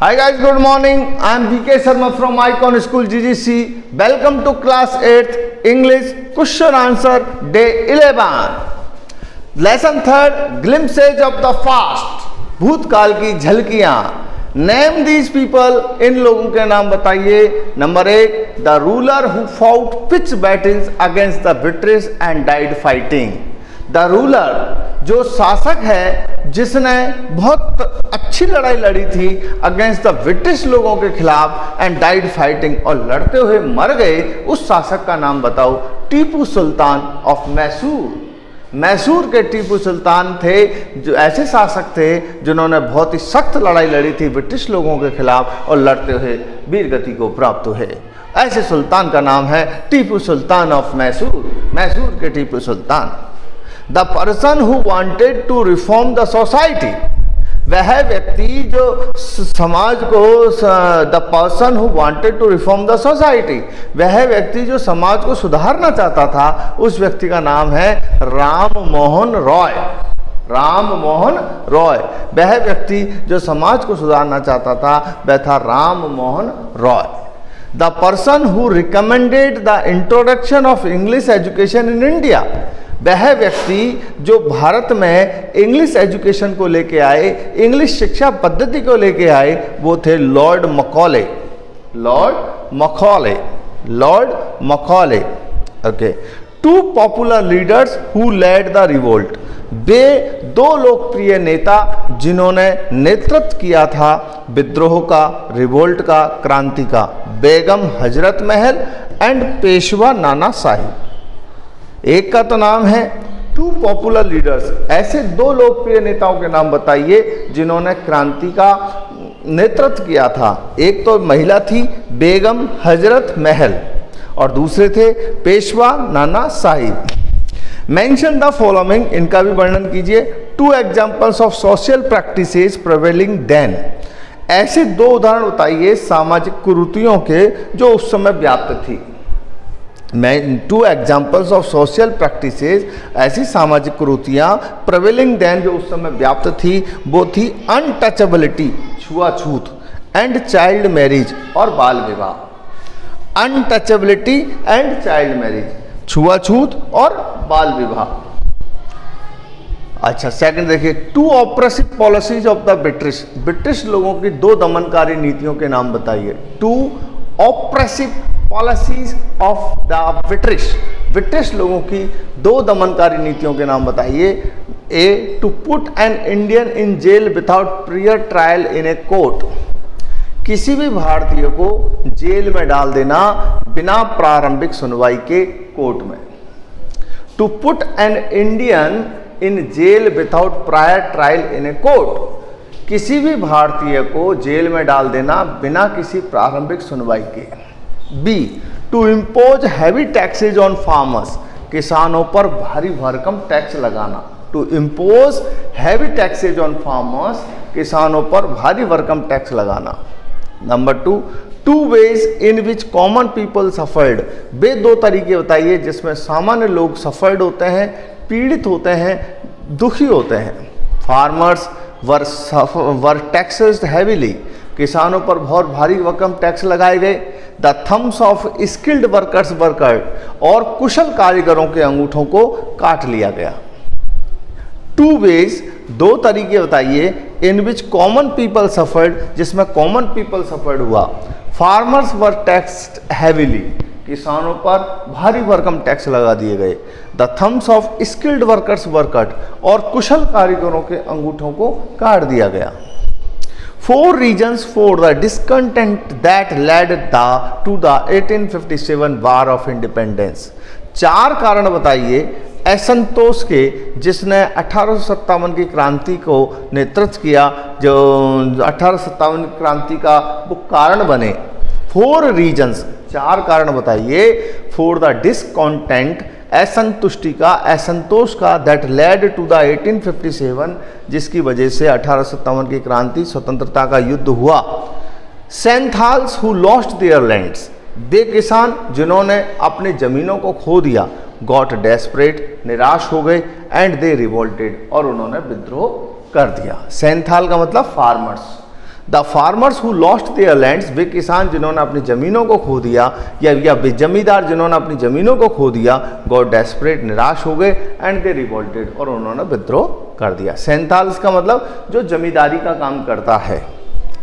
Hi guys, good morning. I am VK Sharma from Icon School GGC. Welcome to class 8th English question answer day 11. Lesson 3rd glimpses of the past. भूतकाल की झलकियां. Name these people. इन लोगों के नाम बताइए. Number 1, the ruler who fought pitched battles against the British and died fighting. The ruler जो शासक है जिसने बहुत अच्छी लड़ाई लड़ी थी अगेंस्ट द ब्रिटिश लोगों के खिलाफ एंड डाइड फाइटिंग, और लड़ते हुए मर गए, उस शासक का नाम बताओ. टीपू सुल्तान ऑफ मैसूर. मैसूर के टीपू सुल्तान थे जो ऐसे शासक थे जिन्होंने बहुत ही सख्त लड़ाई लड़ी थी ब्रिटिश लोगों के खिलाफ और लड़ते हुए वीर गति को प्राप्त हुए. ऐसे सुल्तान का नाम है टीपू सुल्तान ऑफ मैसूर. मैसूर के Tipu Sultan. The person who wanted to reform the society. वह व्यक्ति जो समाज को, the person who wanted to reform the society, वह व्यक्ति जो समाज को सुधारना चाहता था, उस व्यक्ति का नाम है राम मोहन रॉय. राम मोहन रॉय. वह व्यक्ति जो समाज को सुधारना चाहता था वह था Ram Mohan Roy. The person who recommended the introduction of English education in India. वह व्यक्ति जो भारत में इंग्लिश एजुकेशन को लेके आए, इंग्लिश शिक्षा पद्धति को लेके आए, वो थे Lord Macaulay. Lord Macaulay. Lord Macaulay. Okay. Two popular leaders who led the revolt. वे दो लोकप्रिय नेता जिन्होंने नेतृत्व किया था विद्रोह का, रिवोल्ट का, क्रांति का. बेगम हजरत महल एंड पेशवा नाना साहिब. एक का तो नाम है टू पॉपुलर लीडर्स. ऐसे दो लोकप्रिय नेताओं के नाम बताइए जिन्होंने क्रांति का नेतृत्व किया था. एक तो महिला थी बेगम हजरत महल और दूसरे थे Peshwa Nana Sahib. Mention the following. इनका भी वर्णन कीजिए. Two examples of social practices prevailing then. ऐसे दो उदाहरण बताइए सामाजिक कुरीतियों के जो उस समय व्याप्त थी. To examples of social practices, ऐसी सामाजिक कुरीतियाँ प्रिवेलिंग देन जो उस समय व्याप्त थी, वो थी अनटचेबिलिटी, छुआछूत, एंड चाइल्ड मैरिज और बाल विवाह. अनटचेबिलिटी एंड चाइल्ड मैरिज, छुआछूत और बाल विवाह. अच्छा, सेकंड देखिए. Two oppressive policies of the British. British लोगों की दो दमनकारी नीतियों के नाम बताइए. Two oppressive policies of the British. British लोगों की दो दमनकारी नीतियों के नाम बताइए. A, to put an Indian in jail without prior trial in a court. किसी भी भारतीय को जेल में डाल देना बिना प्रारंभिक सुनवाई के कोर्ट में. To put an Indian in jail without prior trial in a court. किसी भी भारतीय को जेल में डाल देना बिना किसी प्रारंभिक सुनवाई के. B, to impose heavy taxes on farmers. किसानों पर भारी भरकम टैक्स लगाना. To impose heavy taxes on farmers. किसानों पर भारी भरकम टैक्स लगाना. Number 2, two ways in which common people suffered. वे दो तरीके बताइए जिसमें सामान्य लोग सफर्ड होते हैं, पीड़ित होते हैं, दुखी होते हैं. फार्मर्स वर टैक्सेड हैवीली. किसानों पर बहुत भारी भरकम टैक्स लगाए गए. The thumbs of skilled workers were cut. और कुशल कारीगरों के अंगूठों को काट लिया गया. टू वेज, दो तरीके बताइए इन विच कॉमन पीपल सफर्ड, जिसमें कॉमन पीपल सफर्ड हुआ. फार्मर्स वर टैक्स्ड हैवीली. किसानों पर भारी भरकम टैक्स लगा दिए गए. The thumbs of skilled workers were cut. और कुशल कारीगरों के अंगूठों को काट दिया गया. 4 reasons for the discontent that led to the 1857 War of Independence. 4 कारण बताइए असंतोष के जिसने 1857 की क्रांति को नेतृत्व किया, जो 1857 क्रांति का वो कारण बने. 4 reasons, 4 कारण बताइए for the discontent, असंतुष्टि का, असंतोष का, दैट लेड टू द 1857, जिसकी वजह से 1857 की क्रांति, स्वतंत्रता का युद्ध हुआ. सेंथाल्स हु लॉस्ट देयर लैंड्स. वे किसान जिन्होंने अपनी जमीनों को खो दिया. गॉट डेस्परेट, निराश हो गए. एंड दे रिवोल्टेड, और उन्होंने विद्रोह कर दिया. सेंथाल का मतलब farmers. The farmers who lost their lands, वे किसान जिन्होंने अपनी ज़मीनों को खो दिया, या जमींदार जिन्होंने अपनी ज़मीनों को खो दिया, गॉट डेस्परेट, निराश हो गए, एंड दे रिवोल्टेड, और उन्होंने विद्रोह कर दिया। सैंथाल इसका मतलब जो जमींदारी का काम करता है,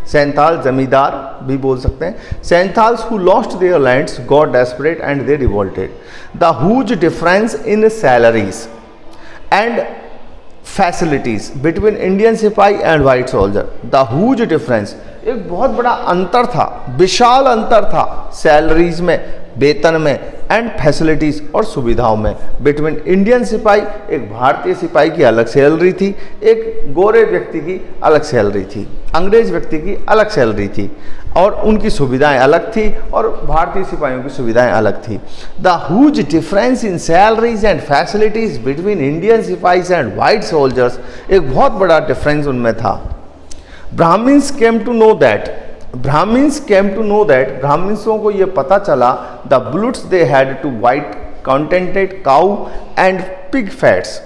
सैंथाल जमींदार भी बोल सकते हैं। Santhals who lost their lands got desperate and they revolted. The huge difference in salaries and facilities between Indian sipahi and white soldier. The huge difference, एक बहुत बड़ा अंतर था, विशाल अंतर था सैलरीज में, वेतन में, एंड फैसिलिटीज और सुविधाओं में, बिटवीन इंडियन सिपाही, एक भारतीय सिपाही की अलग सैलरी थी, एक गोरे व्यक्ति की अलग सैलरी थी, अंग्रेज व्यक्ति की अलग सैलरी थी, और उनकी सुविधाएं अलग थी और भारतीय सिपाहियों की सुविधाएं अलग थी। The huge difference in salaries and facilities between Indian sipahis and white soldiers, एक बहुत बड़ा डिफरेंस उनमें था। Brahmins came to know that, ब्राह्मणों को ये पता चला, the bullets they had to bite contained cow and pig fats.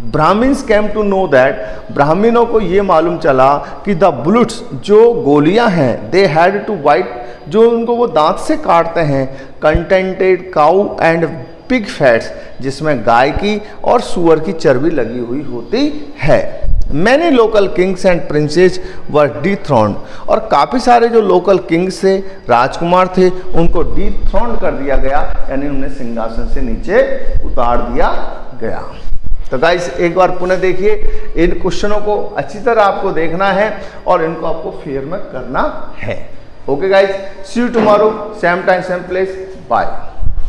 Brahmins came to know that, ब्राह्मणों को ये मालूम चला कि द बुलेट्स, जो गोलियां हैं, दे हैड टू वाइट, जो उनको वो दांत से काटते हैं, contented cow and pig fats, जिसमें गाय की और सूअर की चर्बी लगी हुई होती है। Many local kings and princes were dethroned, और काफ़ी सारे जो लोकल किंग्स थे, राजकुमार थे, उनको डिथ्रोन्ड कर दिया गया, यानी उन्हें सिंहासन से नीचे उतार दिया गया। तो गाइस एक बार पुनः देखिए, इन क्वेश्चनों को अच्छी तरह आपको देखना है और इनको आपको फेयर में करना है। Okay guys, see you tomorrow, same time same place, bye.